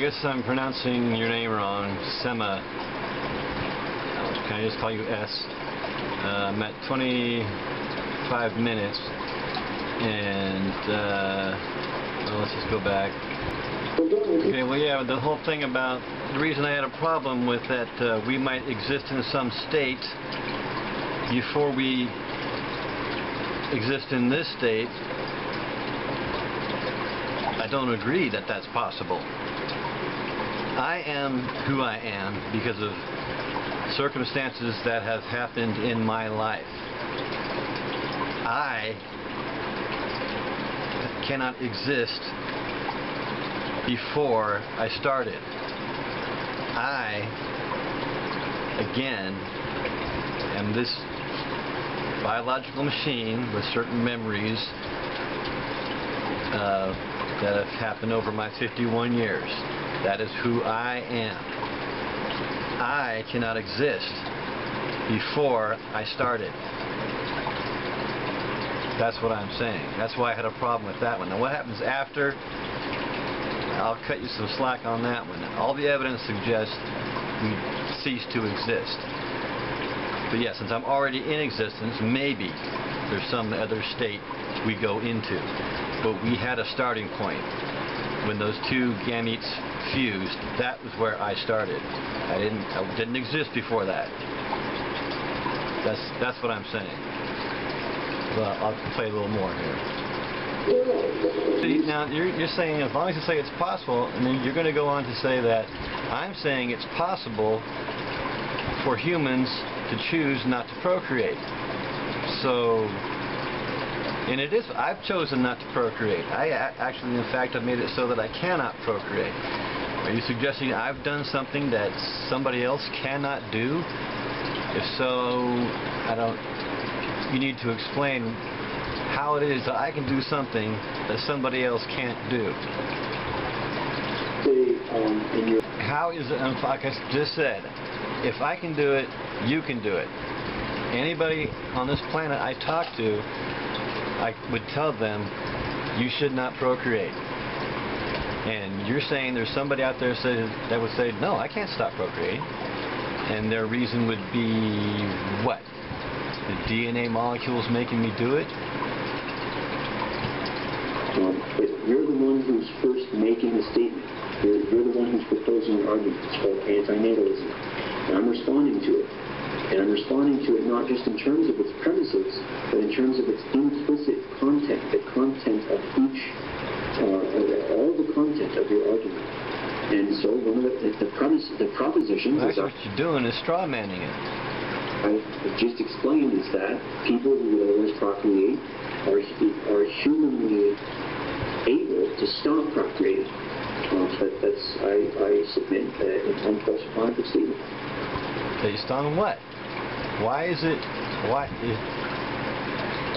guess I'm pronouncing your name wrong. Sema. Can I just call you S? I'm at 25 minutes, and well, let's just go back. Okay, well, yeah, the whole thing about the reason I had a problem with that we might exist in some state before we exist in this state. I don't agree that that's possible. I am who I am because of circumstances that have happened in my life. I cannot exist before I started. I, again, am this biological machine with certain memories that have happened over my 51 years. That is who I am. I cannot exist before I started. That's what I'm saying. That's why I had a problem with that one. Now what happens after? I'll cut you some slack on that one. All the evidence suggests we cease to exist. But yeah, since I'm already in existence, maybe there's some other state we go into. But we had a starting point. When those two gametes fused, that was where I started. I didn't exist before that. That's what I'm saying. Well, I'll play a little more here. See, now you're saying as long as you say it's possible, and then you're going to go on to say that I'm saying it's possible for humans to choose not to procreate. So, and it is, I've chosen not to procreate. I actually, in fact, I've made it so that I cannot procreate. Are you suggesting I've done something that somebody else cannot do? If so, you need to explain how it is that I can do something that somebody else can't do. How is it, like I just said, if I can do it, you can do it. Anybody on this planet I talk to, I would tell them, you should not procreate. And you're saying there's somebody out there that would say, no, I can't stop procreating. And their reason would be what? The DNA molecules making me do it? But you're the one who's first making the statement. You're the one who's proposing an argument. It's called antinatalism. And I'm responding to it. And I'm responding to it not just in terms of its premises, but in terms of its implicit content, the content of each, all the content of your argument. And so one of the propositions... Well, actually what you're doing is straw manning it. I've just explained is that people who would otherwise procreate are humanly able to stop procreating. I submit an unfalsifiable statement. Based on what? Why is it,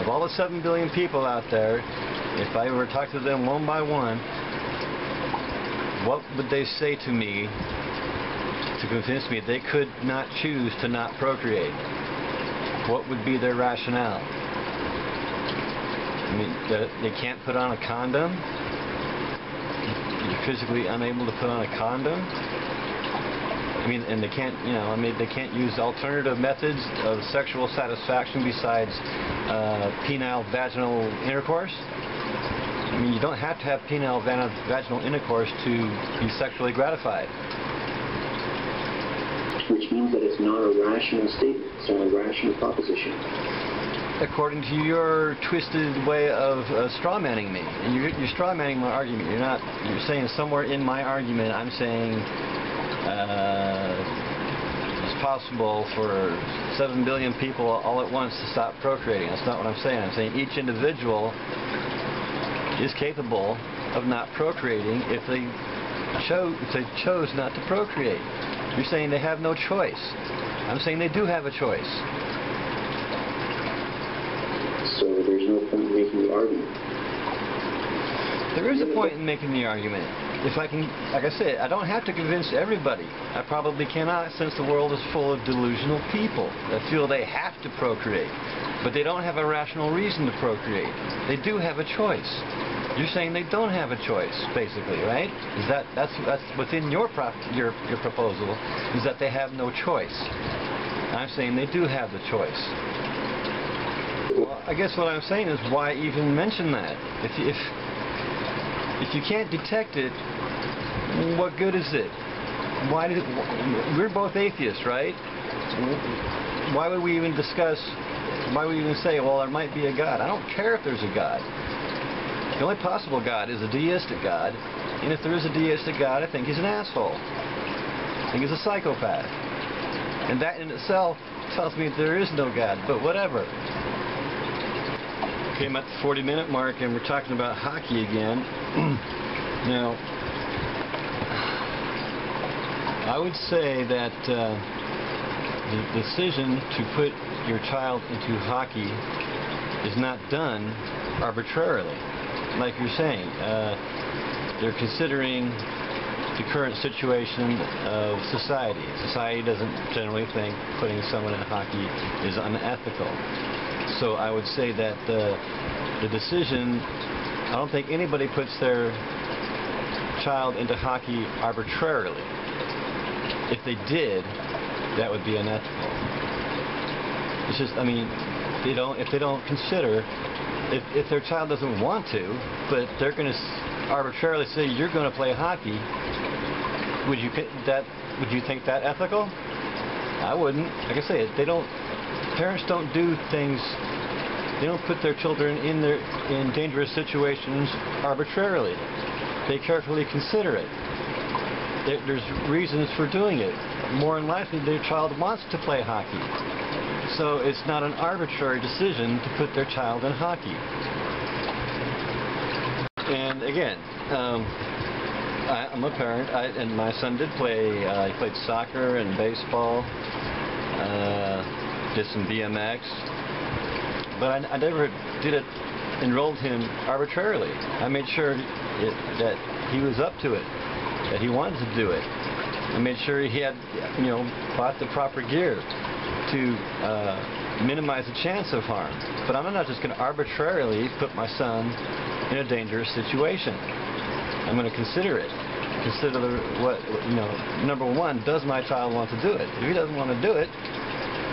of all the 7 billion people out there, if I were to talk to them one by one, what would they say to me to convince me they could not choose to not procreate? What would be their rationale? I mean, they can't put on a condom? You're physically unable to put on a condom? I mean, and they can't, they can't use alternative methods of sexual satisfaction besides penile vaginal intercourse? I mean, you don't have to have penile vaginal intercourse to be sexually gratified. Which means that it's not a rational statement. It's not a rational proposition. According to your twisted way of straw manning me. And you're straw manning my argument. You're saying somewhere in my argument I'm saying it's possible for 7 billion people all at once to stop procreating. That's not what I'm saying. I'm saying each individual is capable of not procreating if they chose not to procreate. You're saying they have no choice. I'm saying they do have a choice. So there's no point in making the argument. There is a point in making the argument. If I can, like I said, I don't have to convince everybody. I probably cannot, since the world is full of delusional people that feel they have to procreate. But they don't have a rational reason to procreate. They do have a choice. You're saying they don't have a choice, basically, right? That's within your proposal, is that they have no choice. I'm saying they do have the choice. Well, I guess what I'm saying is, why even mention that? If you can't detect it, what good is it? We're both atheists, right? Why would we even discuss? Why would we even say, well, there might be a God? I don't care if there's a God. The only possible God is a deistic God, and if there is a deistic God, I think he's an asshole. I think he's a psychopath. And that in itself tells me there is no God, but whatever. Okay, I'm at the 40-minute mark, and we're talking about hockey again. Now, I would say that the decision to put your child into hockey is not done arbitrarily. Like you're saying, they're considering the current situation of society. Society doesn't generally think putting someone in hockey is unethical. So I would say that the decision, I don't think anybody puts their child into hockey arbitrarily. If they did, that would be unethical. It's just, I mean, if they don't consider, if their child doesn't want to, but they're going to arbitrarily say you're going to play hockey, would you think that ethical? I wouldn't. Like I say, parents don't do things. They don't put their children in dangerous situations arbitrarily. They carefully consider it. There's reasons for doing it. More than likely, their child wants to play hockey. So it's not an arbitrary decision to put their child in hockey. And again, I'm a parent, and my son did play. He played soccer and baseball, did some BMX, but I never enrolled him arbitrarily. I made sure that he was up to it, that he wanted to do it. I made sure he had, bought the proper gear to minimize the chance of harm. But I'm not just going to arbitrarily put my son in a dangerous situation. I'm going to consider it. Consider number one, does my child want to do it? If he doesn't want to do it,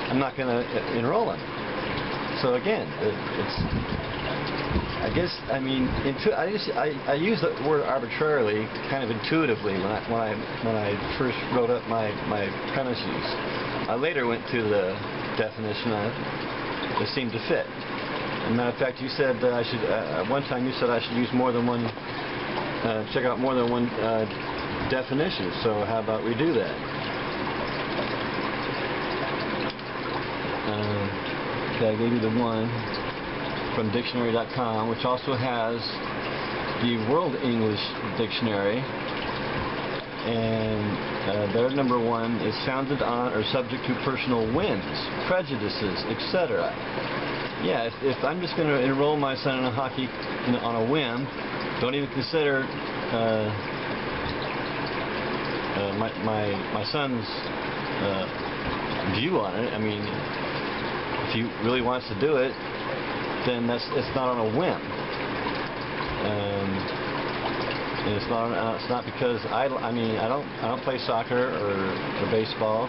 I'm not going to enroll him. So again, I use the word arbitrarily kind of intuitively when I first wrote up my premises. I later went to the definition of it. It seemed to fit. As a matter of fact, you said I should. One time you said I should use more than one. Check out more than one definition. So how about we do that? Okay, I gave you the one from dictionary.com, which also has the World English Dictionary, and their number one is founded on or subject to personal whims, prejudices, etc. Yeah, if I'm just going to enroll my son in a hockey on a whim, don't even consider my son's view on it. I mean, if he really wants to do it, then it's not on a whim. And it's not because I don't play soccer or baseball.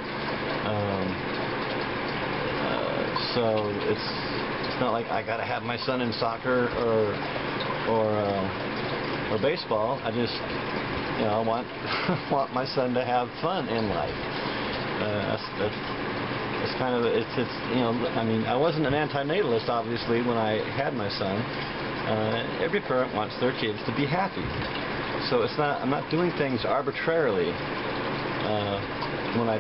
So it's not like I got to have my son in soccer or baseball. I just want my son to have fun in life. It's kind of I wasn't an antinatalist obviously when I had my son. Every parent wants their kids to be happy. So I'm not doing things arbitrarily when I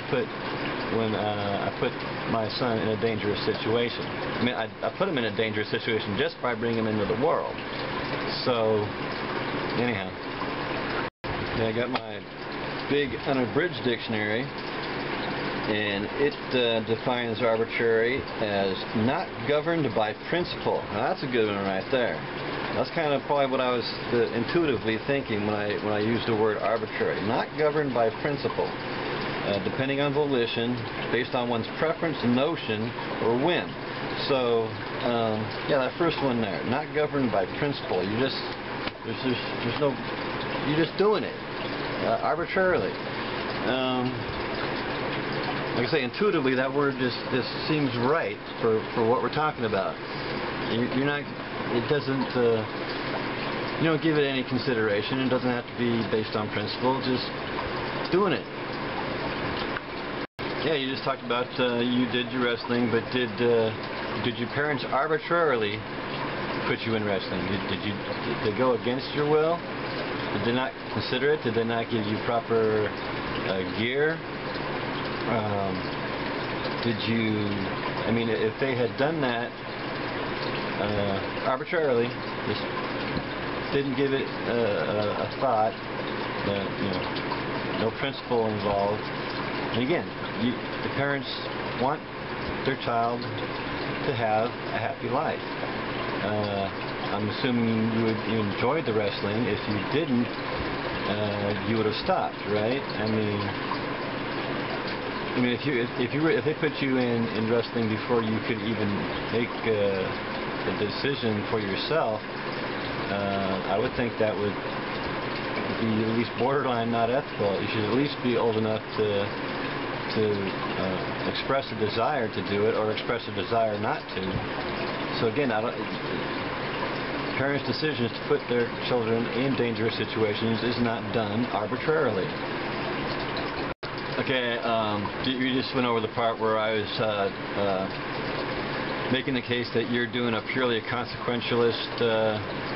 put my son in a dangerous situation. I mean, I put him in a dangerous situation just by bringing him into the world. So, anyhow, I got my big unabridged dictionary, and it defines arbitrary as not governed by principle. Now, that's a good one right there. That's kind of probably what I was intuitively thinking when I used the word arbitrary. Not governed by principle. Depending on volition, based on one's preference, notion, or whim. So, yeah, that first one there, not governed by principle. You just There's no, you're just doing it arbitrarily. Like I say, intuitively, that word just seems right for what we're talking about. You're not. It doesn't. You don't give it any consideration. It doesn't have to be based on principle. Just doing it. Yeah, you just talked about you did your wrestling, but did your parents arbitrarily put you in wrestling? Did they go against your will? Did they not consider it? Did they not give you proper gear? Did you? I mean, if they had done that arbitrarily, just didn't give it a thought, you know, no principle involved. And again, the parents want their child to have a happy life. I'm assuming you enjoyed the wrestling. If you didn't, you would have stopped, right? I mean, if they put you in wrestling before you could even make a decision for yourself, I would think that would be at least borderline not ethical. You should at least be old enough to express a desire to do it or express a desire not to. So again, parents' decisions to put their children in dangerous situations is not done arbitrarily. Okay, you just went over the part where I was making the case that you're doing a purely a consequentialist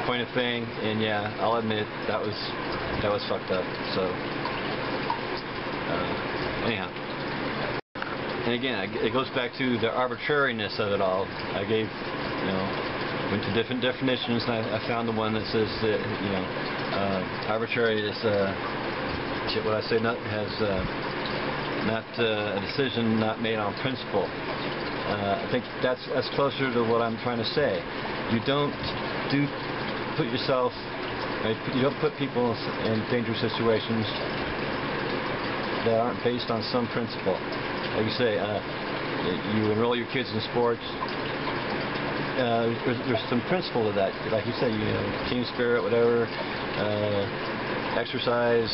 point of thing, and yeah, I'll admit that was fucked up. So anyhow, and again, it goes back to the arbitrariness of it all. I gave, went to different definitions, and I found the one that says that arbitrary is what I say not a decision not made on principle. I think that's closer to what I'm trying to say. You don't put yourself, right, you don't put people in dangerous situations that aren't based on some principle. Like you say, you enroll your kids in sports. There's some principle to that. Like you say, team spirit, whatever, exercise,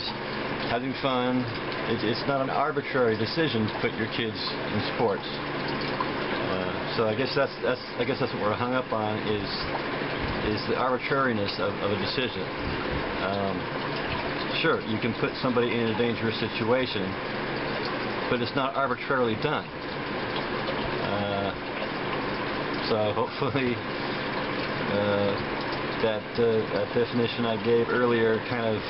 having fun. It's not an arbitrary decision to put your kids in sports. So I guess that's what we're hung up on is the arbitrariness of a decision. Sure, you can put somebody in a dangerous situation, but it's not arbitrarily done. So hopefully that definition I gave earlier kind of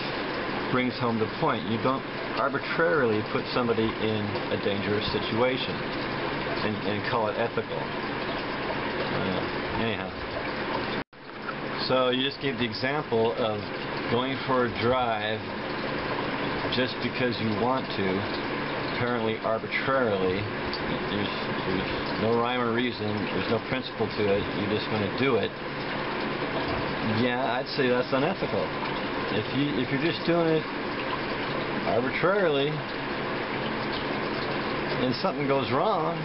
brings home the point. You don't arbitrarily put somebody in a dangerous situation and call it ethical. Anyhow. So you just gave the example of going for a drive just because you want to, apparently arbitrarily. There's no rhyme or reason, there's no principle to it, you're just going to do it. Yeah, I'd say that's unethical. If you're just doing it arbitrarily and something goes wrong,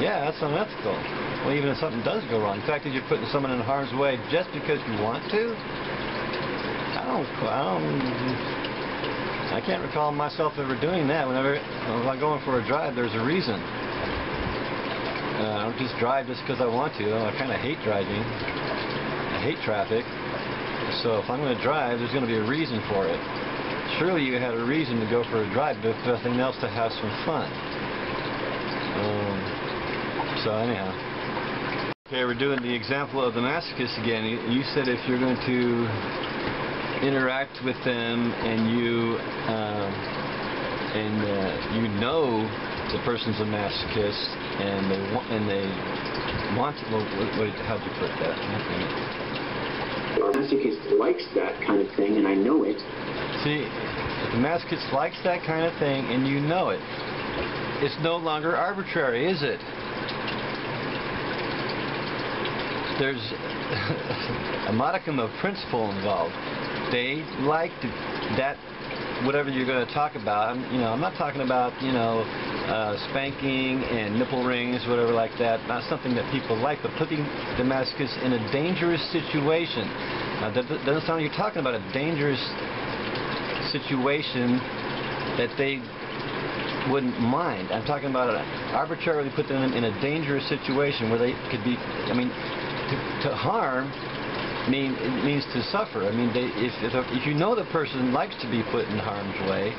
yeah, that's unethical. Well, even if something does go wrong, the fact that you're putting someone in harm's way just because you want to, I can't recall myself ever doing that. Whenever I'm going for a drive, there's a reason. I don't just drive just because I want to. I kind of hate driving. I hate traffic. So if I'm going to drive, there's going to be a reason for it. Surely you had a reason to go for a drive, but if nothing else, to have some fun. So anyhow. Okay, we're doing the example of the masochist again. You said if you're going to interact with them and you know the person's a masochist and they want to, how'd you put that? The masochist likes that kind of thing, and I know it. See, if the masochist likes that kind of thing and you know it, it's no longer arbitrary, is it? There's a modicum of principle involved. They like that, whatever you're going to talk about. I'm not talking about, spanking and nipple rings, whatever like that. Not something that people like, but putting the masochist in a dangerous situation. Now, that doesn't sound like you're talking about a dangerous situation that they wouldn't mind. I'm talking about arbitrarily put them in a dangerous situation where they could be, I mean, to harm means to suffer. I mean, if you know the person likes to be put in harm's way,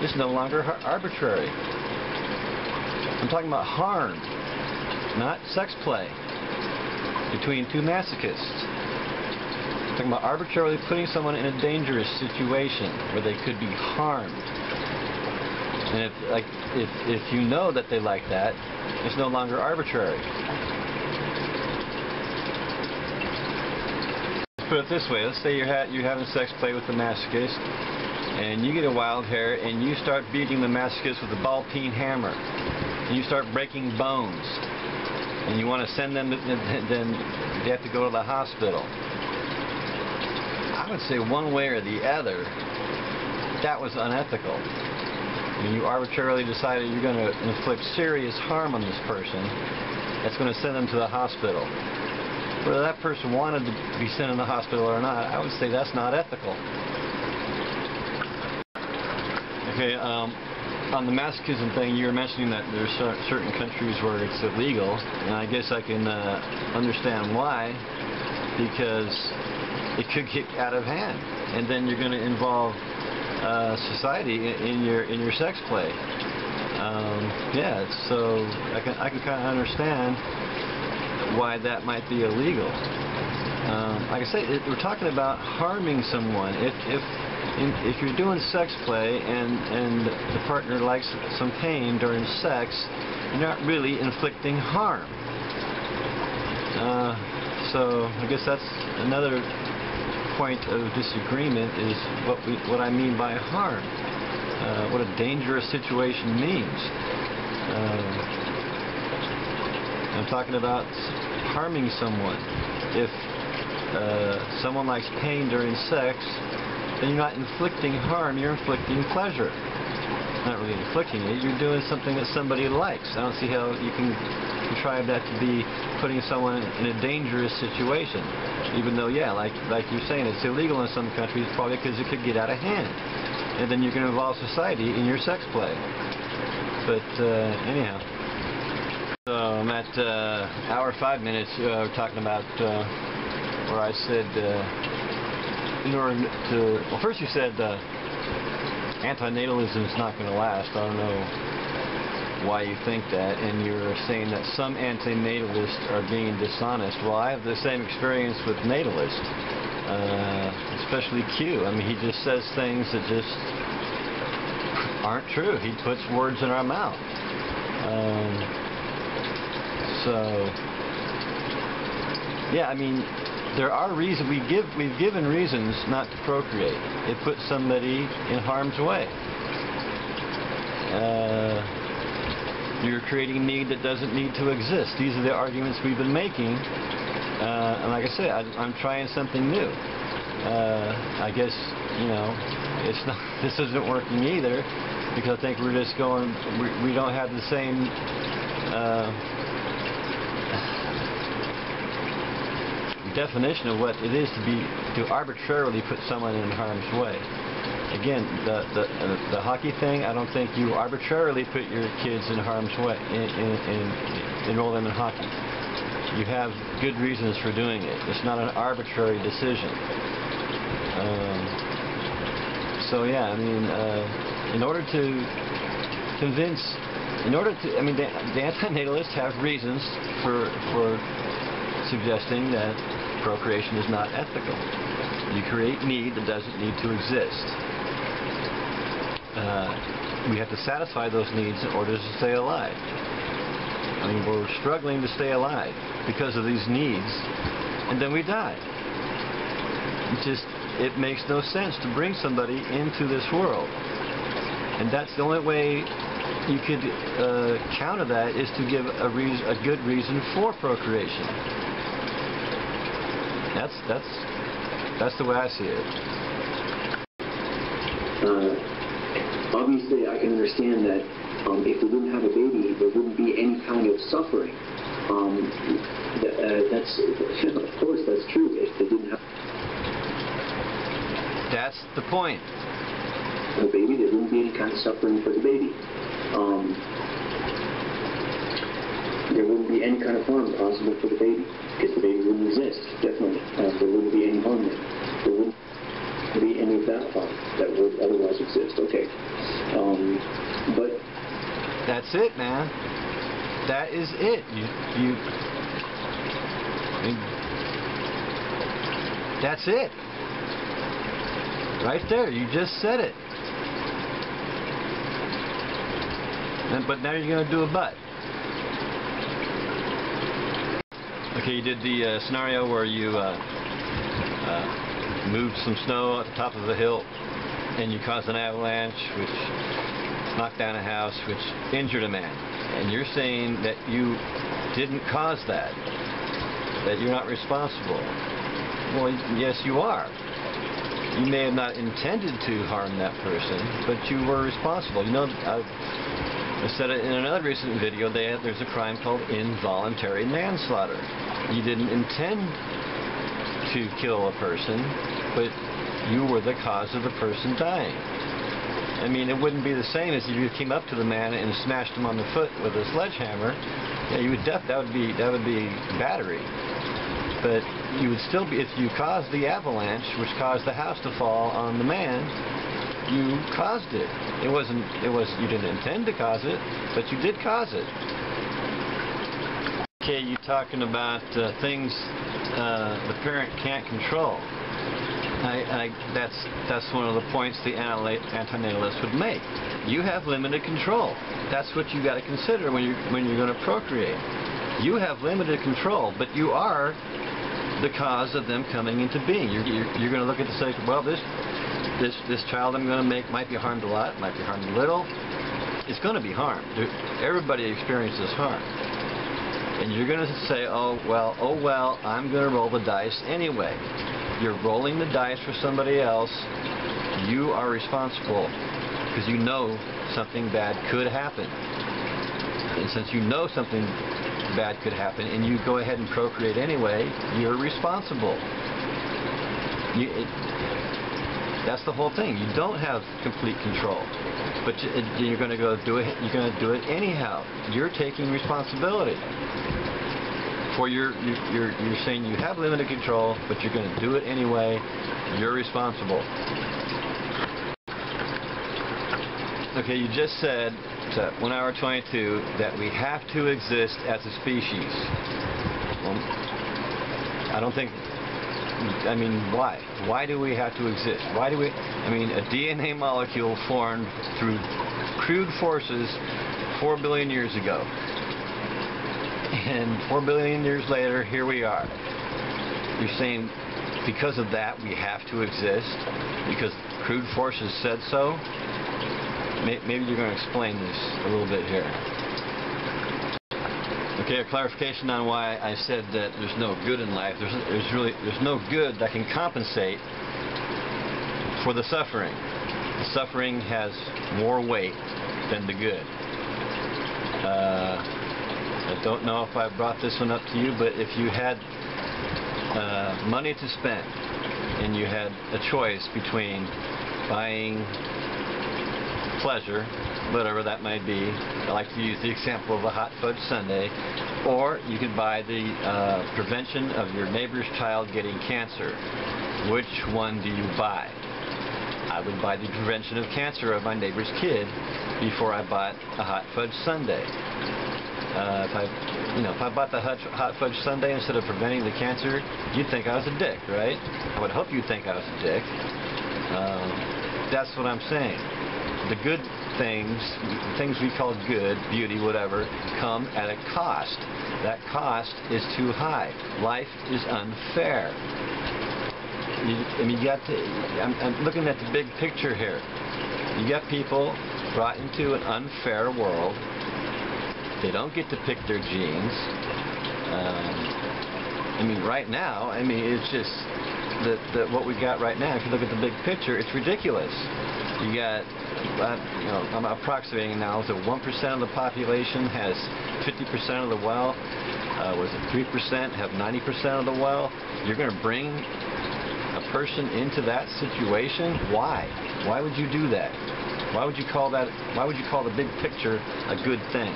it's no longer arbitrary. I'm talking about harm, not sex play between two masochists. I'm talking about arbitrarily putting someone in a dangerous situation where they could be harmed. And if you know that they like that, it's no longer arbitrary. Let's put it this way. Let's say you're having sex play with the masochist, and you get a wild hair, and you start beating the masochist with a ball-peen hammer, and you start breaking bones, and you want to send them, then they have to go to the hospital. I would say one way or the other, that was unethical. I mean, you arbitrarily decided you're going to inflict serious harm on this person that's going to send them to the hospital. Whether that person wanted to be sent in the hospital or not, I would say that's not ethical. Okay, on the masochism thing, you were mentioning that there's certain countries where it's illegal, and I guess I can understand why, because it could get out of hand, and then you're going to involve society in your sex play. Yeah, so I can kind of understand why that might be illegal. Like I say, we're talking about harming someone. If you're doing sex play and the partner likes some pain during sex, you're not really inflicting harm. So I guess that's another point of disagreement, is what I mean by harm, what a dangerous situation means. I'm talking about harming someone. If someone likes pain during sex, then you're not inflicting harm, you're inflicting pleasure. Not really inflicting it, you're doing something that somebody likes. I don't see how you can contrive that to be putting someone in a dangerous situation. Even though, yeah, like you're saying, it's illegal in some countries, probably because it could get out of hand. And then you can involve society in your sex play. But anyhow. So I'm at hour 5 minutes talking about where I said, in order to, well, first you said antinatalism is not going to last. I don't know why you think that, and you're saying that some antinatalists are being dishonest. Well, I have the same experience with natalists, especially Q. I mean, he just says things that just aren't true. He puts words in our mouth. So, yeah, I mean, there are reasons. We've given reasons not to procreate. It puts somebody in harm's way. You're creating a need that doesn't need to exist. These are the arguments we've been making. And like I said, I'm trying something new. I guess, you know, it's not. This isn't working either, because I think we're just going. We don't have the same. Definition of what it is to arbitrarily put someone in harm's way. Again, the hockey thing, I don't think you arbitrarily put your kids in harm's way, enroll them in hockey. You have good reasons for doing it. It's not an arbitrary decision. So yeah, I mean, in order to convince, I mean, the antinatalists have reasons for suggesting that procreation is not ethical. You create need that doesn't need to exist. We have to satisfy those needs in order to stay alive. I mean, we're struggling to stay alive because of these needs, and then we die. It makes no sense to bring somebody into this world. And that's the only way you could counter that, is to give a good reason for procreation. That's the way I see it. Obviously, I can understand that if we didn't have a baby, there wouldn't be any kind of suffering. That's of course that's true. If they didn't have That's the point. a baby, there wouldn't be any kind of suffering for the baby. There wouldn't be any kind of harm possible for the baby, because the baby wouldn't exist, definitely. There wouldn't be any harm there. There wouldn't be any of that harm that would otherwise exist. Okay. But that's it, man. That is it. That's it. Right there. You just said it. But now you're going to do a but. Okay, you did the scenario where you moved some snow at the top of a hill and you caused an avalanche which knocked down a house which injured a man. And you're saying that you didn't cause that you're not responsible. Well, yes, you are. You may have not intended to harm that person, but you were responsible. You know, I said it in another recent video, there's a crime called involuntary manslaughter. You didn't intend to kill a person, but you were the cause of the person dying. I mean, it wouldn't be the same as if you came up to the man and smashed him on the foot with a sledgehammer. Yeah, you would that would be battery. But you would still be, if you caused the avalanche, which caused the house to fall on the man, you caused it. You didn't intend to cause it, but you did cause it. Okay, you're talking about things the parent can't control. That's one of the points the antinatalist would make. You have limited control. That's what you got to consider when you're going to procreate. You have limited control, but you are the cause of them coming into being. You're going to look at the say, well, this child I'm going to make might be harmed a lot, might be harmed a little. It's going to be harmed. Everybody experiences harm. And you're going to say, oh well, I'm going to roll the dice anyway. You're rolling the dice for somebody else. You are responsible because you know something bad could happen. And since you know something bad could happen and you go ahead and procreate anyway, you're responsible. That's the whole thing. You don't have complete control, but you're going to go do it. You're going to do it anyhow. You're taking responsibility for you're saying you have limited control, but you're going to do it anyway. You're responsible. Okay, you just said at 1 hour 22 that we have to exist as a species. Well, I don't think. I mean, why? Why do we have to exist? Why do we? I mean, a DNA molecule formed through crude forces 4 billion years ago. And 4 billion years later, here we are. You're saying because of that we have to exist? Because crude forces said so? Maybe you're going to explain this a little bit here. Okay, a clarification on why I said that there's no good in life. There's no good that can compensate for the suffering. The suffering has more weight than the good. I don't know if I brought this one up to you, but if you had money to spend and you had a choice between buying pleasure, whatever that might be, I like to use the example of a hot fudge sundae, or you could buy the prevention of your neighbor's child getting cancer. Which one do you buy? I would buy the prevention of cancer of my neighbor's kid before I bought a hot fudge sundae. If I bought the hot fudge sundae instead of preventing the cancer, you'd think I was a dick, right? I would hope you'd think I was a dick. That's what I'm saying. The good things we call good, beauty, whatever, come at a cost. That cost is too high. Life is unfair. I'm looking at the big picture here. You got people brought into an unfair world. They don't get to pick their genes. Right now, it's just that what we got right now, if you look at the big picture, it's ridiculous. You got, I'm approximating now, so 1% of the population has 50% of the wealth. Was it 3% have 90% of the wealth? You're going to bring a person into that situation? Why? Why would you do that? Why would you call that? Why would you call the big picture a good thing?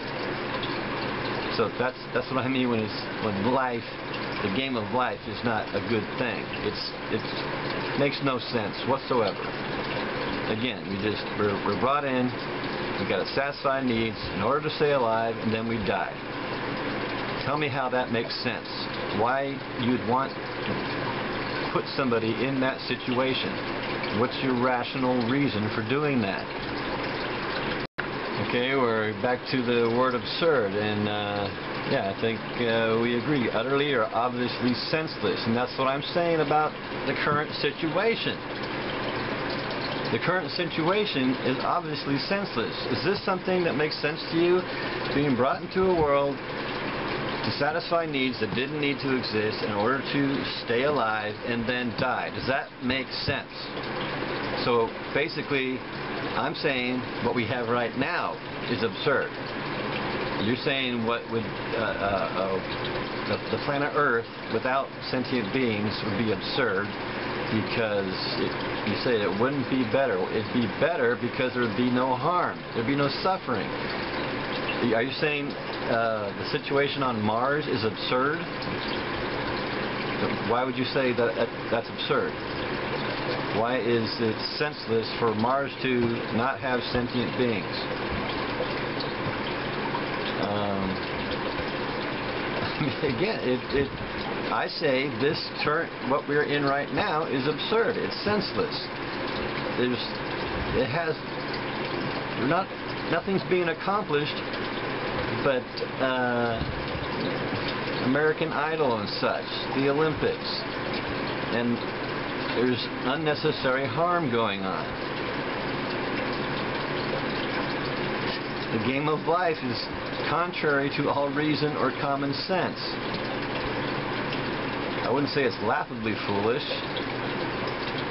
So that's what I mean when life, the game of life, is not a good thing. It makes no sense whatsoever. Again, we're brought in. We got to satisfy needs in order to stay alive, and then we die. Tell me how that makes sense. Why you'd want to put somebody in that situation? What's your rational reason for doing that? Okay, we're back to the word absurd, and yeah, I think we agree. Utterly or obviously senseless, and that's what I'm saying about the current situation. The current situation is obviously senseless. Is this something that makes sense to you? Being brought into a world to satisfy needs that didn't need to exist in order to stay alive and then die. Does that make sense? So basically, I'm saying what we have right now is absurd. You're saying what would the planet Earth without sentient beings would be absurd because you say it wouldn't be better. It'd be better because there would be no harm. There'd be no suffering. Are you saying the situation on Mars is absurd? Why would you say that that's absurd? Why is it senseless for Mars to not have sentient beings? Again, I say this what we're in right now is absurd. It's senseless. Nothing's being accomplished, but American Idol and such, the Olympics, and there's unnecessary harm going on. The game of life is contrary to all reason or common sense. I wouldn't say it's laughably foolish.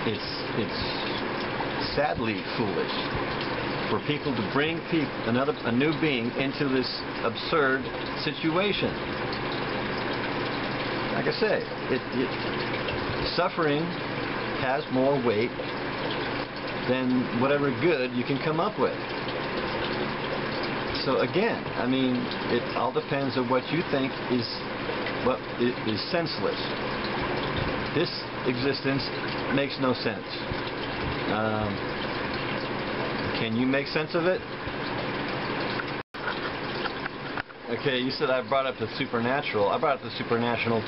It's sadly foolish for people to bring a new being into this absurd situation. Like I say, suffering has more weight than whatever good you can come up with. So again, I mean, it all depends on what you think is senseless. This existence makes no sense. Can you make sense of it? Okay, you said I brought up the supernatural. I brought up the supernatural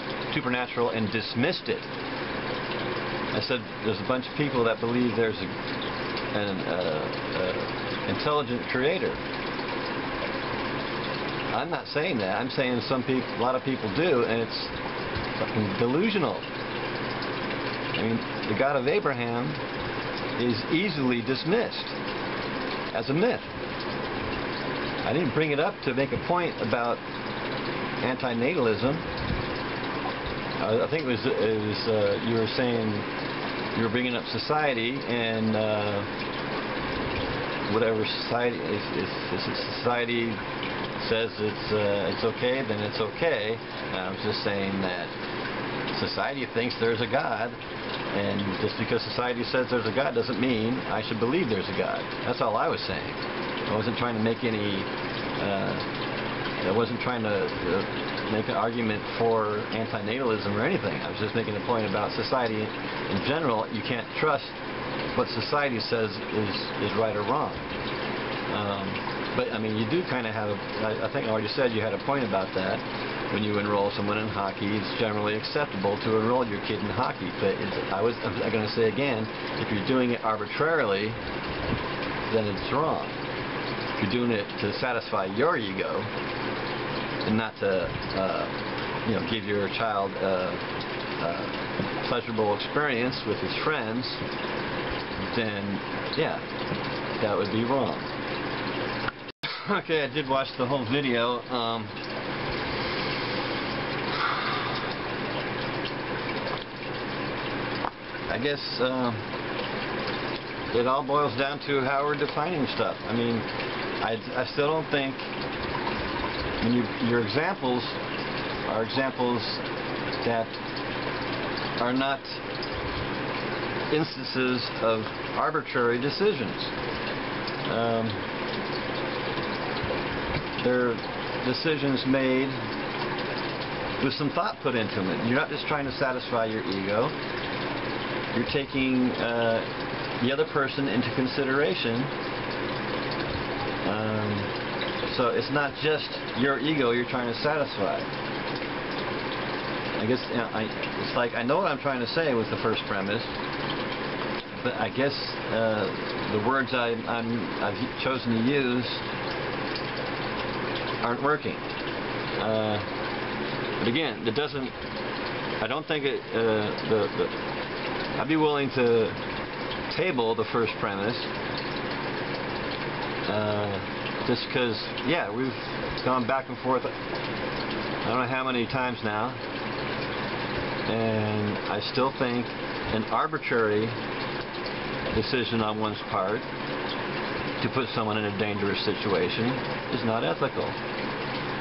and dismissed it. I said there's a bunch of people that believe there's an intelligent creator. I'm not saying that. I'm saying a lot of people do, and it's fucking delusional. I mean, the God of Abraham is easily dismissed as a myth. I didn't bring it up to make a point about antinatalism. I think it was you were saying you were bringing up society and whatever society if society says it's okay, then it's okay. And I was just saying that society thinks there's a God, and just because society says there's a God doesn't mean I should believe there's a God. That's all I was saying. I wasn't trying to make any. I wasn't trying to make an argument for antinatalism or anything. I was just making a point about society in general. You can't trust what society says is right or wrong. But I mean, you do kind of have I think I already said you had a point about that. When you enroll someone in hockey, it's generally acceptable to enroll your kid in hockey. But I'm going to say again, if you're doing it arbitrarily, then it's wrong. If you're doing it to satisfy your ego and not to, give your child a pleasurable experience with his friends, then yeah, that would be wrong. Okay, I did watch the whole video. I guess it all boils down to how we're defining stuff. I mean, I still don't think, I mean, your examples are examples that are not instances of arbitrary decisions. They're decisions made with some thought put into them. You're not just trying to satisfy your ego. You're taking the other person into consideration. So it's not just your ego you're trying to satisfy. I guess it's like I know what I'm trying to say with the first premise, but I guess the words I've chosen to use aren't working. But again, it doesn't. I don't think it. I'd be willing to table the first premise, just because, yeah, we've gone back and forth. I don't know how many times now, and I still think an arbitrary decision on one's part to put someone in a dangerous situation is not ethical.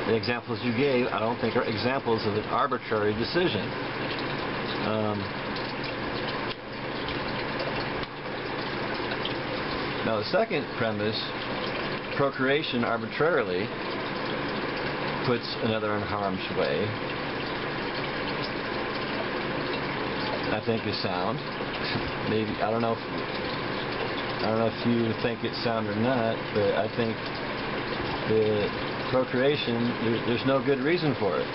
The examples you gave, I don't think are examples of an arbitrary decision. Now the second premise, procreation arbitrarily puts another in harm's way, I think is sound. Maybe I don't know if you think it's sound or not, but I think the procreation, there's no good reason for it.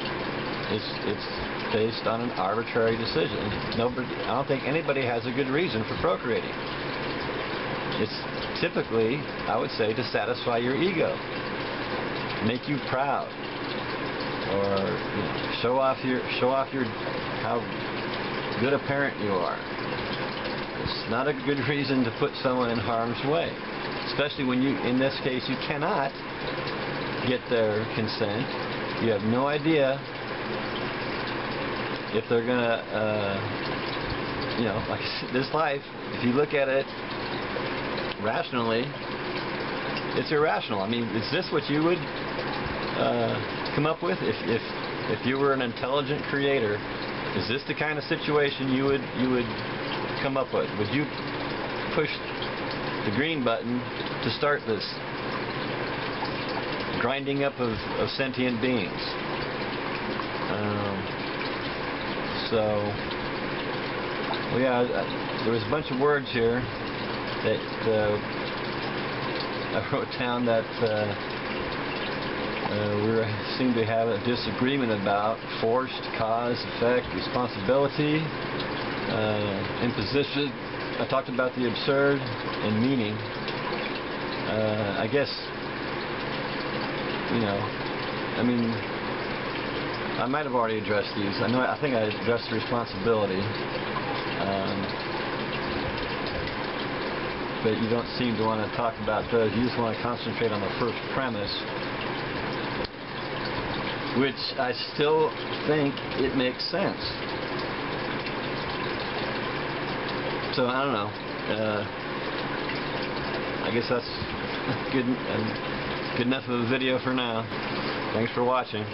It's based on an arbitrary decision. I don't think anybody has a good reason for procreating. It's typically, I would say, to satisfy your ego, make you proud, or show off your how good a parent you are. It's not a good reason to put someone in harm's way, especially when in this case, you cannot get their consent. You have no idea if they're gonna, like this life, if you look at it rationally, it's irrational. I mean, is this what you would come up with if you were an intelligent creator? Is this the kind of situation you would come up with? Would you push the green button to start this grinding up of sentient beings? Well, yeah, there was a bunch of words here that I wrote down that we seem to have a disagreement about: forced, cause, effect, responsibility, imposition. I talked about the absurd and meaning. I guess, I mean, I might have already addressed these. I think I addressed responsibility. But you don't seem to want to talk about those. You just want to concentrate on the first premise, which I still think it makes sense. So I don't know. I guess that's good enough of a video for now. Thanks for watching.